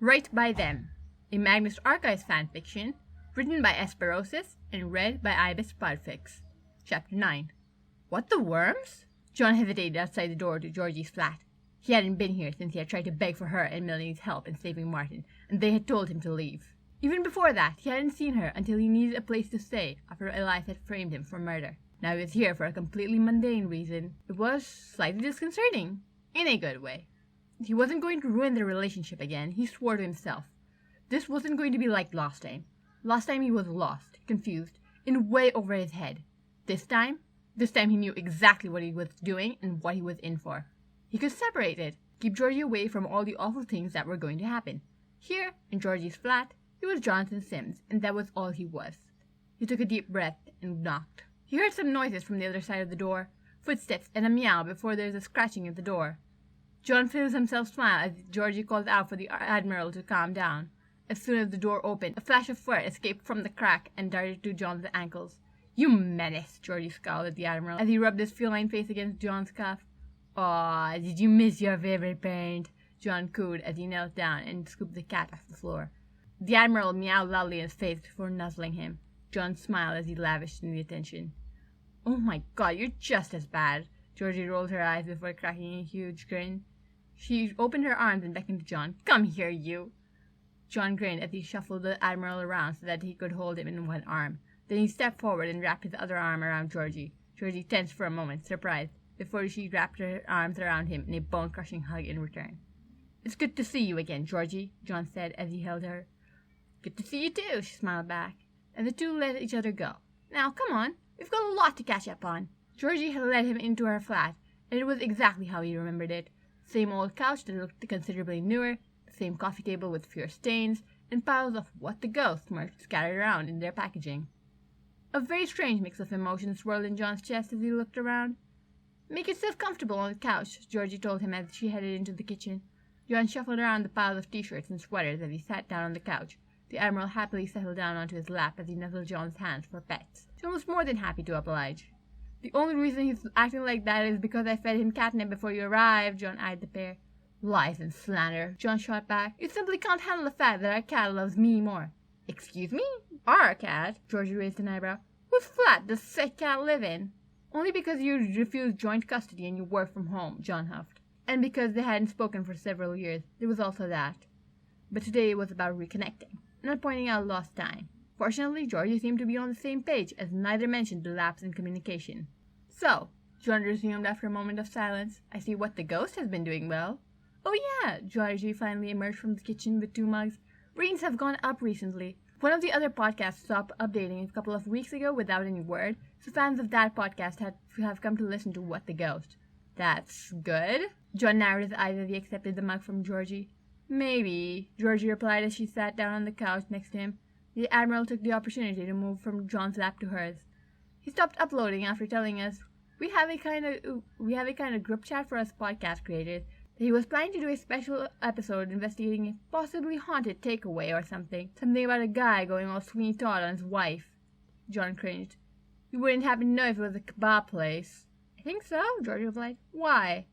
Right by Them, a Magnus Archives fanfiction, written by Esperosis and read by Ibis Podfic. Chapter 9. What the worms? John hesitated outside the door to Georgie's flat. He hadn't been here since he had tried to beg for her and Melanie's help in saving Martin, and they had told him to leave. Even before that, he hadn't seen her until he needed a place to stay after Elias had framed him for murder. Now he was here for a completely mundane reason. It was slightly disconcerting, in a good way. He wasn't going to ruin their relationship again, he swore to himself. This wasn't going to be like last time. Last time he was lost, confused, in way over his head. This time he knew exactly what he was doing and what he was in for. He could separate it, keep Georgie away from all the awful things that were going to happen. Here, in Georgie's flat, he was Jonathan Sims, and that was all he was. He took a deep breath and knocked. He heard some noises from the other side of the door, footsteps and a meow before there was a scratching at the door. John feels himself smile as Georgie called out for the Admiral to calm down. As soon as the door opened, a flash of fur escaped from the crack and darted to John's ankles. "You menace!" Georgie scowled at the Admiral as he rubbed his feline face against John's cuff. "Aw, did you miss your favorite paint?" John cooed as he knelt down and scooped the cat off the floor. The Admiral meowed loudly in his face before nuzzling him. John smiled as he lavished in the attention. "Oh my God, you're just as bad." Georgie rolled her eyes before cracking a huge grin. She opened her arms and beckoned to John. "Come here, you." John grinned as he shuffled the Admiral around so that he could hold him in one arm. Then he stepped forward and wrapped his other arm around Georgie. Georgie tensed for a moment, surprised, before she wrapped her arms around him in a bone-crushing hug in return. "It's good to see you again, Georgie," John said as he held her. "Good to see you too," she smiled back, and the two let each other go. "Now, come on, we've got a lot to catch up on." Georgie had led him into her flat, and it was exactly how he remembered it. Same old couch that looked considerably newer, the same coffee table with fewer stains, and piles of What the Ghost merch scattered around in their packaging. A very strange mix of emotions swirled in John's chest as he looked around. "Make yourself comfortable on the couch," Georgie told him as she headed into the kitchen. John shuffled around the piles of t-shirts and sweaters as he sat down on the couch. The Admiral happily settled down onto his lap as he nuzzled John's hands for pets. John was more than happy to oblige. "The only reason he's acting like that is because I fed him catnip before you arrived," John eyed the pair. "Lies and slander," John shot back. "You simply can't handle the fact that our cat loves me more." "Excuse me? Our cat?" Georgie raised an eyebrow. "Whose flat does said cat live in?" "Only because you refused joint custody and you work from home," John huffed. "And because they hadn't spoken for several years. There was also that. But today it was about reconnecting, not pointing out lost time." Fortunately, Georgie seemed to be on the same page, as neither mentioned the lapse in communication. "So," John resumed after a moment of silence, "I see What the Ghost has been doing well." "Oh yeah," Georgie finally emerged from the kitchen with 2 mugs. "Ratings have gone up recently. One of the other podcasts stopped updating a couple of weeks ago without any word, so fans of that podcast have come to listen to What the Ghost." "That's good." John narrowed his eyes as he accepted the mug from Georgie. "Maybe," Georgie replied as she sat down on the couch next to him. The Admiral took the opportunity to move from John's lap to hers. "He stopped uploading after telling us we have a kind of group chat for us podcast creators that he was planning to do a special episode investigating a possibly haunted takeaway or something about a guy going all Sweeney Todd on his wife." John cringed. "You wouldn't happen to know if it was a kebab place?" "I think so," Georgie replied. "Why?"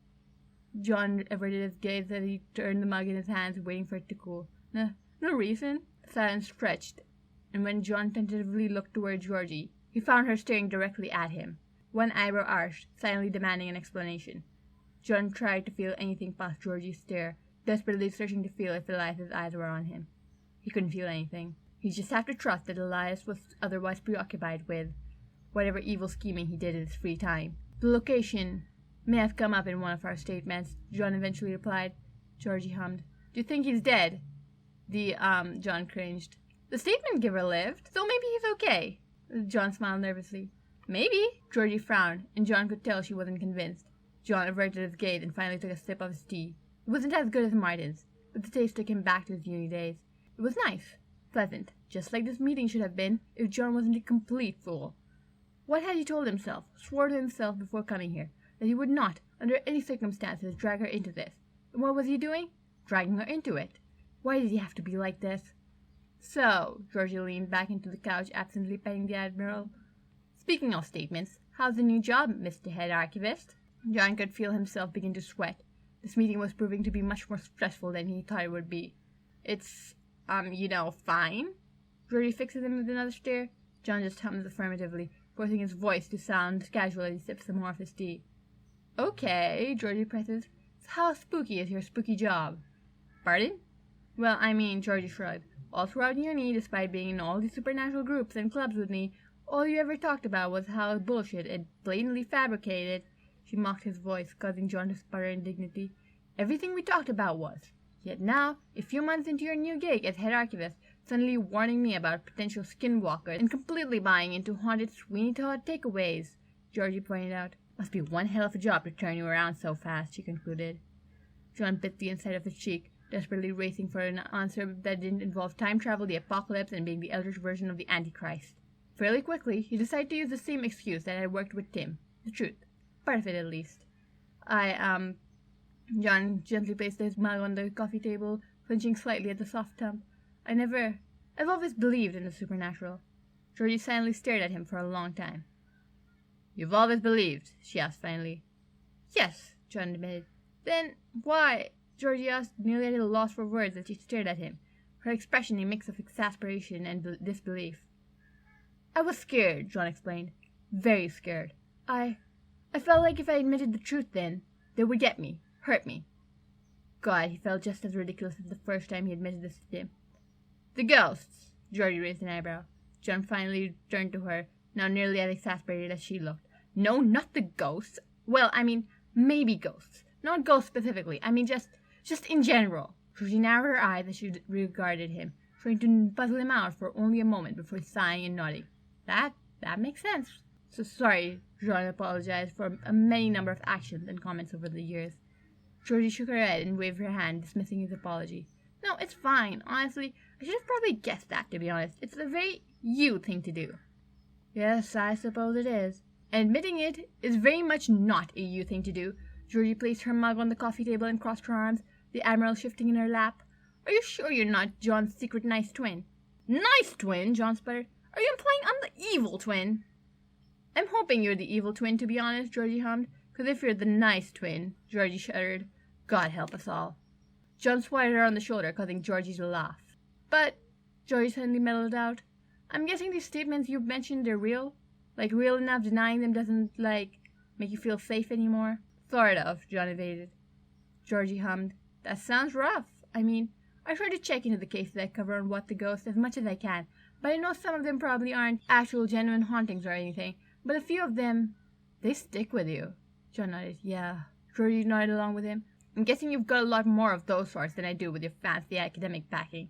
John averted his gaze as he turned the mug in his hands, waiting for it to cool. No reason." Silence stretched, and when John tentatively looked toward Georgie, he found her staring directly at him, one eyebrow arched, silently demanding an explanation. John tried to feel anything past Georgie's stare, desperately searching to feel if Elias's eyes were on him. He couldn't feel anything. He'd just have to trust that Elias was otherwise preoccupied with whatever evil scheming he did in his free time. "The location may have come up in one of our statements," John eventually replied. Georgie hummed. "Do you think he's dead?" John cringed. "The statement giver lived, so maybe he's okay." John smiled nervously. "Maybe." Georgie frowned, and John could tell she wasn't convinced. John averted his gaze and finally took a sip of his tea. It wasn't as good as Martin's, but the taste took him back to his uni days. It was nice, pleasant, just like this meeting should have been if John wasn't a complete fool. What had he told himself, swore to himself before coming here, that he would not, under any circumstances, drag her into this? And what was he doing? Dragging her into it. Why did he have to be like this? "So," Georgie leaned back into the couch, absently petting the Admiral. "Speaking of statements, how's the new job, Mr. Head Archivist?" John could feel himself begin to sweat. This meeting was proving to be much more stressful than he thought it would be. It's, fine. Georgie fixes him with another stare. John just hums affirmatively, forcing his voice to sound casual as he sips some more of his tea. Okay, Georgie presses. So how spooky is your spooky job? Pardon? Well, Georgie shrugged. All throughout uni, despite being in all these supernatural groups and clubs with me, all you ever talked about was how bullshit and blatantly fabricated. She mocked his voice, causing John to sputter indignantly. Everything we talked about was. Yet now, a few months into your new gig as head archivist, suddenly warning me about potential skinwalkers and completely buying into haunted Sweeney Todd takeaways, Georgie pointed out. Must be one hell of a job to turn you around so fast, she concluded. John bit the inside of his cheek, desperately racing for an answer that didn't involve time travel, the apocalypse, and being the eldritch version of the Antichrist. Fairly quickly, he decided to use the same excuse that had worked with Tim. The truth. Part of it, at least. John gently placed his mug on the coffee table, flinching slightly at the soft thump. I've always believed in the supernatural. Georgie silently stared at him for a long time. You've always believed? She asked finally. Yes, John admitted. Then, why? Georgie asked, nearly at a loss for words as she stared at him, her expression a mix of exasperation and disbelief. I was scared, John explained. Very scared. I felt like if I admitted the truth then, they would get me, hurt me. God, he felt just as ridiculous as the first time he admitted this to Tim. The ghosts, Georgie raised an eyebrow. John finally turned to her, now nearly as exasperated as she looked. No, not the ghosts. Well, maybe ghosts. Not ghosts specifically. Just in general. Georgie narrowed her eyes as she regarded him, trying to puzzle him out for only a moment before sighing and nodding. That makes sense. So sorry, John apologized for a many number of actions and comments over the years. Georgie shook her head and waved her hand, dismissing his apology. No, it's fine. Honestly, I should have probably guessed that, to be honest. It's a very you thing to do. Yes, I suppose it is. And admitting it is very much not a you thing to do. Georgie placed her mug on the coffee table and crossed her arms, the Admiral shifting in her lap. Are you sure you're not John's secret nice twin? Nice twin? John sputtered. Are you implying I'm the evil twin? I'm hoping you're the evil twin, to be honest, Georgie hummed. Because if you're the nice twin, Georgie shuddered. God help us all. John swatted her on the shoulder, causing Georgie to laugh. But, Georgie suddenly mellowed out, I'm guessing these statements you've mentioned are real? Like, real enough denying them doesn't, make you feel safe anymore? Sort of, John evaded. Georgie hummed. That sounds rough. I try to check into the cases I cover on What the Ghost as much as I can, but I know some of them probably aren't actual genuine hauntings or anything, but a few of them, they stick with you. John nodded. Yeah. Georgie nodded along with him. I'm guessing you've got a lot more of those sorts than I do with your fancy academic backing.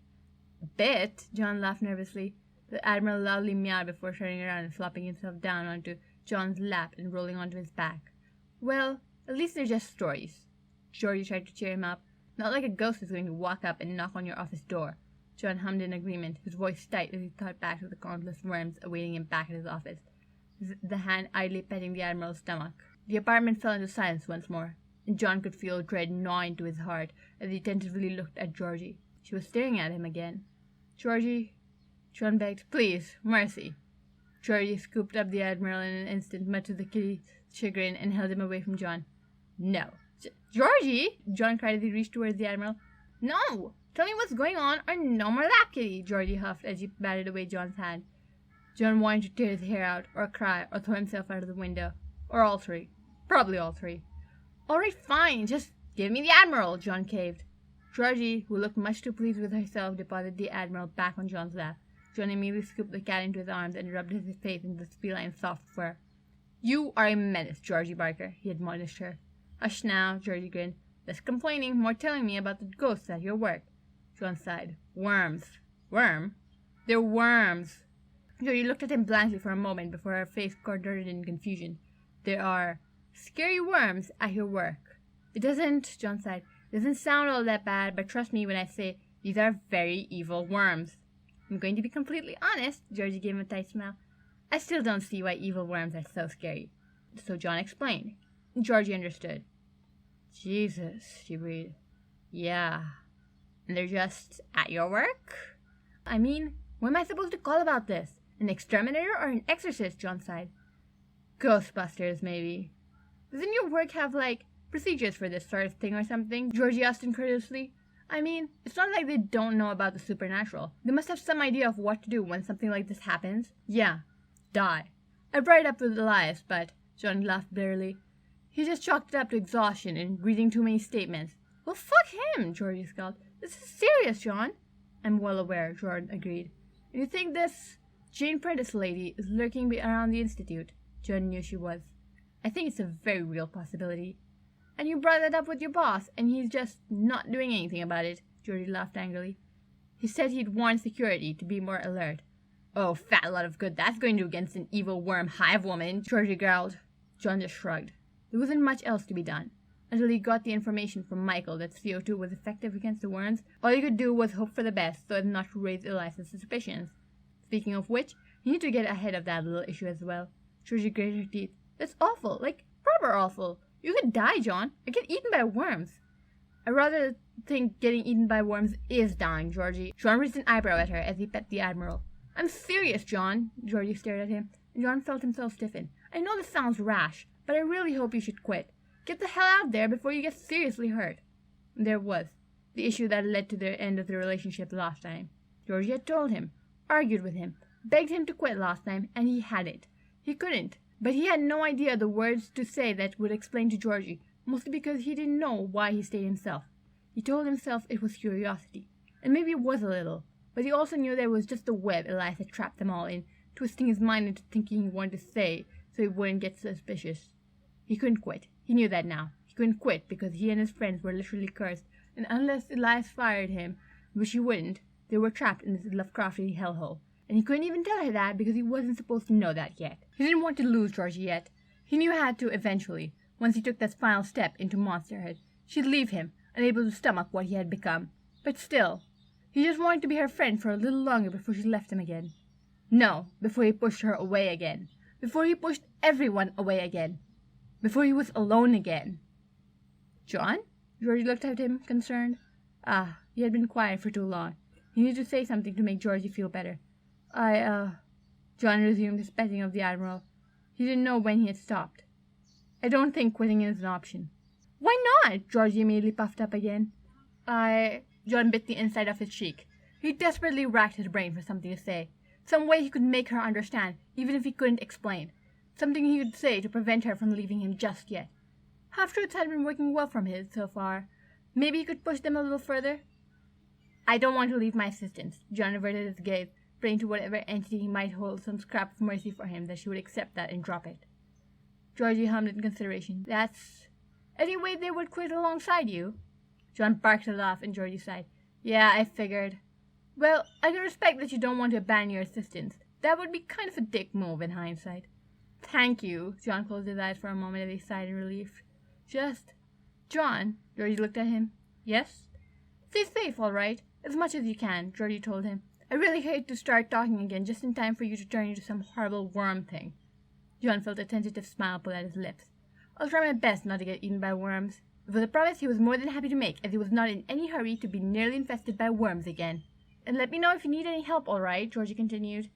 A bit, John laughed nervously. The Admiral loudly meowed before turning around and flopping himself down onto John's lap and rolling onto his back. Well, at least they're just stories. Georgie tried to cheer him up. Not like a ghost is going to walk up and knock on your office door. John hummed in agreement, his voice tight as he thought back to the countless worms awaiting him back at his office, the hand idly petting the Admiral's stomach. The apartment fell into silence once more, and John could feel dread gnaw into his heart as he tentatively looked at Georgie. She was staring at him again. Georgie, John begged, please, mercy. Georgie scooped up the Admiral in an instant, much to the kitty's chagrin, and held him away from John. No. Georgie! John cried as he reached towards the Admiral. No! Tell me what's going on, or no more lap kitty, Georgie huffed as he batted away John's hand. John wanted to tear his hair out, or cry, or throw himself out of the window. Or all three. Probably all three. All right, fine, just give me the Admiral, John caved. Georgie, who looked much too pleased with herself, deposited the Admiral back on John's lap. John immediately scooped the cat into his arms and rubbed his face into the feline soft fur. You are a menace, Georgie Barker, he admonished her. Hush now, Georgie grinned. Less complaining, more telling me about the ghosts at your work. John sighed. Worms. Worm? They're worms. Georgie looked at him blankly for a moment before her face contorted in confusion. There are scary worms at your work. It doesn't, John sighed. It doesn't sound all that bad, but trust me when I say these are very evil worms. I'm going to be completely honest, Georgie gave him a tight smile. I still don't see why evil worms are so scary. So John explained. Georgie understood. Jesus, she breathed. Yeah. And they're just at your work? What am I supposed to call about this? An exterminator or an exorcist? John sighed. Ghostbusters, maybe. Doesn't your work have, procedures for this sort of thing or something? Georgie asked incredulously. I mean, it's not like they don't know about the supernatural. They must have some idea of what to do when something like this happens. Yeah, die. I brought it up with Elias, but John laughed bitterly. He just chalked it up to exhaustion and reading too many statements. Well, fuck him, Georgie scowled. This is serious, John. I'm well aware, Jordan agreed. And you think this Jane Prentice lady is lurking around the Institute? John knew she was. I think it's a very real possibility. And you brought that up with your boss, and he's just not doing anything about it, Georgie laughed angrily. He said he'd warn security to be more alert. Oh, fat lot of good that's going to do against an evil worm hive woman, Georgie growled. John just shrugged. There wasn't much else to be done. Until he got the information from Michael that CO2 was effective against the worms, all he could do was hope for the best so as not to raise Eliza's suspicions. Speaking of which, he needed to get ahead of that little issue as well. Georgie grated her teeth. That's awful, like proper awful. You could die, John, or get eaten by worms. I rather think getting eaten by worms is dying, Georgie. John raised an eyebrow at her as he pet the Admiral. I'm serious, John. Georgie stared at him, and John felt himself stiffen. I know this sounds rash, but I really hope you should quit. Get the hell out there before you get seriously hurt. And there was the issue that led to the end of the relationship last time. Georgie had told him, argued with him, begged him to quit last time, and he hadn't. He couldn't. But he had no idea the words to say that would explain to Georgie, mostly because he didn't know why he stayed himself. He told himself it was curiosity, and maybe it was a little, but he also knew that it was just the web Elias had trapped them all in, twisting his mind into thinking he wanted to say so he wouldn't get suspicious. He couldn't quit. He knew that now. He couldn't quit because he and his friends were literally cursed, and unless Elias fired him, which he wouldn't, they were trapped in this Lovecraftian hellhole. And he couldn't even tell her that because he wasn't supposed to know that yet. He didn't want to lose Georgie yet. He knew he had to eventually, once he took that final step into monsterhood. She'd leave him, unable to stomach what he had become. But still, he just wanted to be her friend for a little longer before she left him again. No, before he pushed her away again. Before he pushed everyone away again. Before he was alone again. John? Georgie looked at him, concerned. He had been quiet for too long. He needed to say something to make Georgie feel better. John resumed his petting of the Admiral. He didn't know when he had stopped. I don't think quitting is an option. Why not? Georgie immediately puffed up again. John bit the inside of his cheek. He desperately racked his brain for something to say. Some way he could make her understand, even if he couldn't explain. Something he could say to prevent her from leaving him just yet. Half-truths had been working well from his so far. Maybe he could push them a little further? I don't want to leave my assistants. John averted his gaze, praying to whatever entity might hold some scrap of mercy for him that she would accept that and drop it. Georgie hummed in consideration. That's... Any way they would quit alongside you? John barked a laugh and Georgie sighed. Yeah, I figured. Well, I can respect that you don't want to abandon your assistants. That would be kind of a dick move in hindsight. Thank you. John closed his eyes for a moment as he sighed in relief. John, Georgie looked at him. Yes? Stay safe, all right. As much as you can, Georgie told him. I really hate to start talking again just in time for you to turn into some horrible worm thing. John felt a tentative smile pull at his lips. I'll try my best not to get eaten by worms. It was a promise he was more than happy to make, as he was not in any hurry to be nearly infested by worms again. And let me know if you need any help, all right, Georgie continued.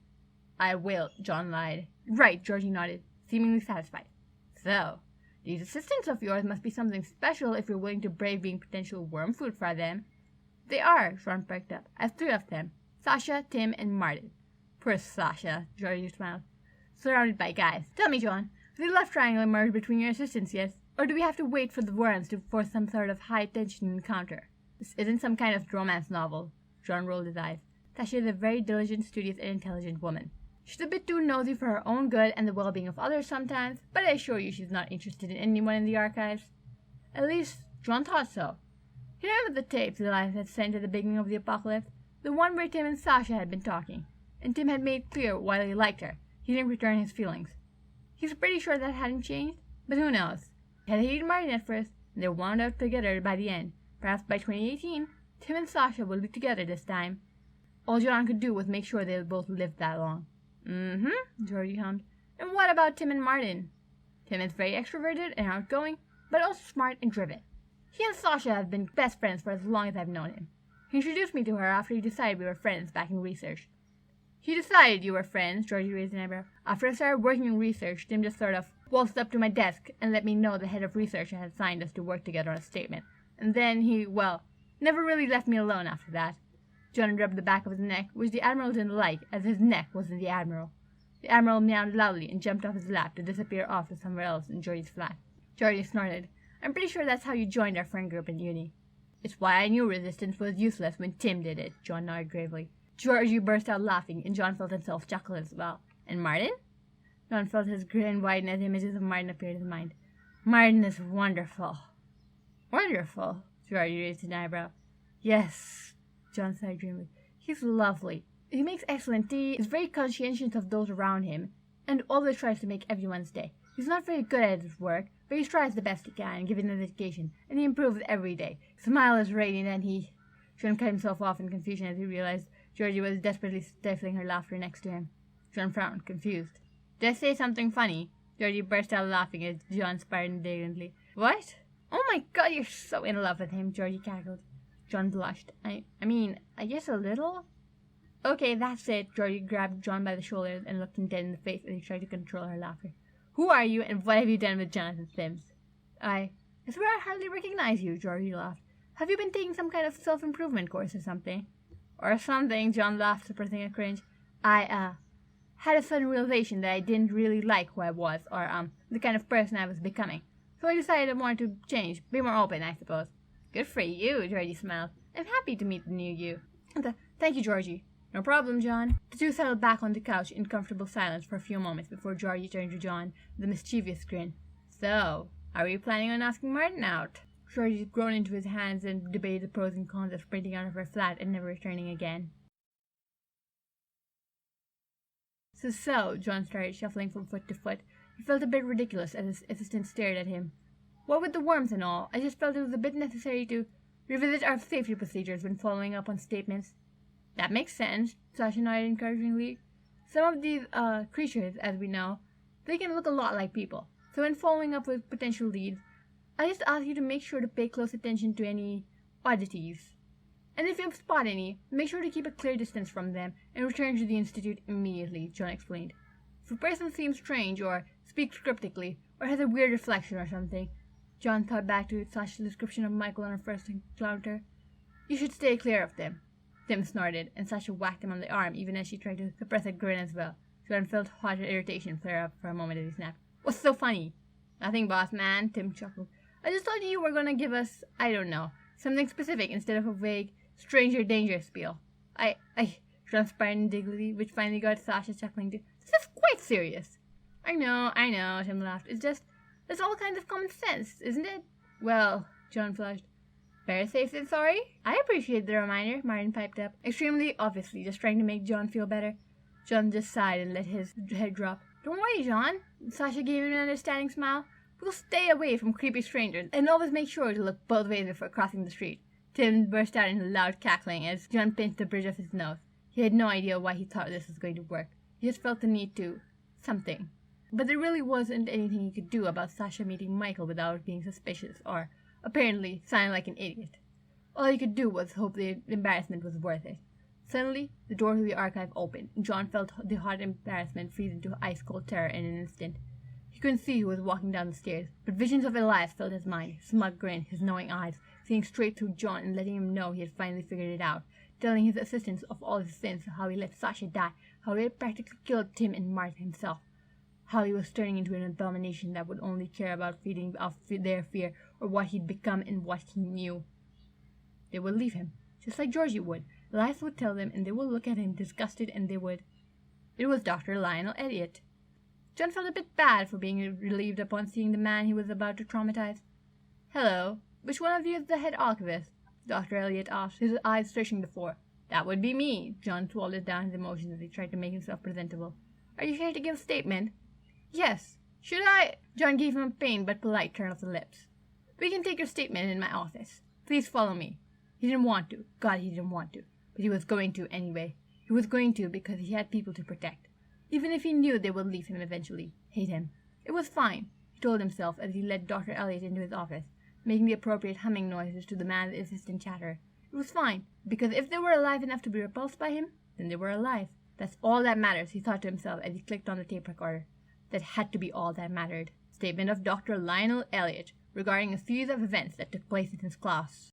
I will, John lied. Right, Georgie nodded, seemingly satisfied. So, these assistants of yours must be something special if you're willing to brave being potential worm food for them. They are, John perked up. I have 3 of them. Sasha, Tim, and Martin. Poor Sasha, Georgie smiled. Surrounded by guys. Tell me, John, has the love triangle emerged between your assistants yet? Or do we have to wait for the worms to force some sort of high-tension encounter? This isn't some kind of romance novel. John rolled his eyes. Sasha is a very diligent, studious, and intelligent woman. She's a bit too nosy for her own good and the well-being of others sometimes, but I assure you she's not interested in anyone in the archives. At least, John thought so. He remembered the tapes Elias had sent at the beginning of the apocalypse, the one where Tim and Sasha had been talking, and Tim had made clear while he liked her, he didn't return his feelings. He's pretty sure that hadn't changed, but who knows? He had hated Martin at first, and they wound up together by the end. Perhaps by 2018, Tim and Sasha would be together this time. All John could do was make sure they both lived that long. Georgie hummed. And what about Tim and Martin? Tim is very extroverted and outgoing, but also smart and driven. He and Sasha have been best friends for as long as I've known him. He introduced me to her after he decided we were friends back in research. He decided you were friends, Georgie raised an eyebrow. After I started working in research, Tim just sort of waltzed up to my desk and let me know the head of research had signed us to work together on a statement. And then he Never really left me alone after that. John rubbed the back of his neck, which the Admiral didn't like, as his neck wasn't the Admiral. The Admiral meowed loudly and jumped off his lap to disappear off to somewhere else in Georgie's flat. Georgie snorted. I'm pretty sure that's how you joined our friend group in uni. It's why I knew resistance was useless when Tim did it, John nodded gravely. Georgie burst out laughing, and John felt himself chuckle as well. And Martin? John felt his grin widen as images of Martin appeared in his mind. Martin is wonderful. Wonderful? Georgie raised an eyebrow. Yes, John sighed dreamily. He's lovely. He makes excellent tea, is very conscientious of those around him, and always tries to make everyone's day. He's not very good at his work, but he tries the best he can, given his education, and he improves every day. His smile is radiant, and he... John cut himself off in confusion as he realized Georgie was desperately stifling her laughter next to him. John frowned, confused. Did I say something funny? Georgie burst out laughing as John sparred indignantly. What? Oh my God, you're so in love with him, Georgie cackled. John blushed. I guess a little? Okay, that's it. Georgie grabbed John by the shoulders and looked him dead in the face as he tried to control her laughter. Who are you, and what have you done with Jonathan Sims? I swear I hardly recognize you, Georgie laughed. Have you been taking some kind of self-improvement course or something? Or something, John laughed, suppressing a cringe. I had a sudden realization that I didn't really like who I was, or, the kind of person I was becoming. So I decided I wanted to change, be more open, I suppose. Good for you, Georgie smiled. I'm happy to meet the new you. Thank you, Georgie. No problem, John. The two settled back on the couch in comfortable silence for a few moments before Georgie turned to John with a mischievous grin. So, are you planning on asking Martin out? Georgie had grown into his hands and debated the pros and cons of sprinting out of her flat and never returning again. So, John started, shuffling from foot to foot. He felt a bit ridiculous as his assistant stared at him. What with the worms and all, I just felt it was a bit necessary to revisit our safety procedures when following up on statements. That makes sense, Sasha nodded encouragingly. Some of these creatures, as we know, they can look a lot like people. So when following up with potential leads, I just ask you to make sure to pay close attention to any oddities. And if you spot any, make sure to keep a clear distance from them and return to the Institute immediately, John explained. If a person seems strange or speaks cryptically or has a weird reflection or something, John thought back to Sasha's description of Michael on her first encounter, you should stay clear of them. Tim snorted, and Sasha whacked him on the arm even as she tried to suppress a grin as well. John felt hot irritation flare up for a moment as he snapped. What's so funny? Nothing, boss man, Tim chuckled. I just thought you were going to give us, I don't know, something specific instead of a vague, stranger danger spiel. John sparred indignantly, which finally got Sasha chuckling too. This is quite serious. I know, Tim laughed. It's all kinds of common sense, isn't it? Well, John flushed. Better safe than sorry? I appreciate the reminder, Martin piped up, extremely obviously just trying to make John feel better. John just sighed and let his head drop. Don't worry, John. Sasha gave him an understanding smile. We'll stay away from creepy strangers and always make sure to look both ways before crossing the street. Tim burst out into loud cackling as John pinched the bridge of his nose. He had no idea why he thought this was going to work. He just felt the need to something. But there really wasn't anything he could do about Sasha meeting Michael without being suspicious or, apparently, sounding like an idiot. All he could do was hope the embarrassment was worth it. Suddenly, the door to the archive opened, and John felt the hot embarrassment freeze into ice-cold terror in an instant. He couldn't see who was walking down the stairs, but visions of Elias filled his mind, his smug grin, his knowing eyes, seeing straight through John and letting him know he had finally figured it out, telling his assistants of all his sins, how he let Sasha die, how he had practically killed Tim and Martin himself, how he was turning into an abomination that would only care about feeding off their fear or what he'd become and what he knew. They would leave him, just like Georgie would. Elias would tell them, and they would look at him disgusted, and they would. It was Dr. Lionel Elliot. John felt a bit bad for being relieved upon seeing the man he was about to traumatize. Hello, which one of you is the head archivist? Dr. Elliot asked, his eyes searching the floor. That would be me. John swallowed down his emotions as he tried to make himself presentable. Are you here to give a statement? Yes. Should I? John gave him a pained but polite turn of the lips. We can take your statement in my office. Please follow me. He didn't want to. God, he didn't want to. But he was going to anyway. He was going to because he had people to protect. Even if he knew they would leave him eventually, hate him. It was fine, he told himself as he led Dr. Elliot into his office, making the appropriate humming noises to the man's insistent chatter. It was fine, because if they were alive enough to be repulsed by him, then they were alive. That's all that matters, he thought to himself as he clicked on the tape recorder. That had to be all that mattered. Statement of Dr. Lionel Elliot regarding a series of events that took place in his class.